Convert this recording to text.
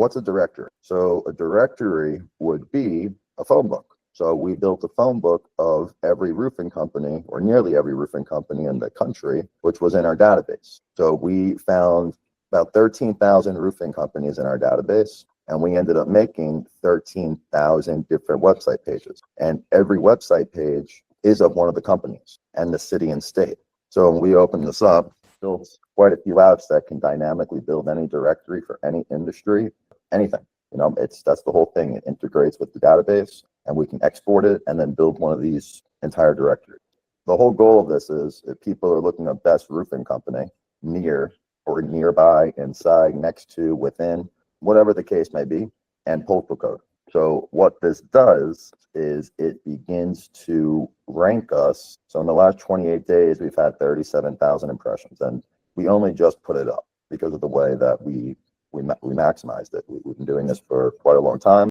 what's a directory? So a directory would be a phone book. So we built a phone book of every roofing company, or nearly every roofing company in the country, which was in our database. So we found about 13,000 roofing companies in our database, and we ended up making 13,000 different website pages. And every website page is of one of the companies and the city and state. So when we opened this up, built quite a few apps that can dynamically build any directory for any industry, anything. That's the whole thing. It integrates with the database, and we can export it and then build one of these entire directories. The whole goal of this is if people are looking at best roofing company near or nearby, inside, next to, within, whatever the case may be, and postal code. So what this does is it begins to rank us. So in the last 28 days, we've had 37,000 impressions, and we only just put it up because of the way that we maximized it. We've been doing this for quite a long time.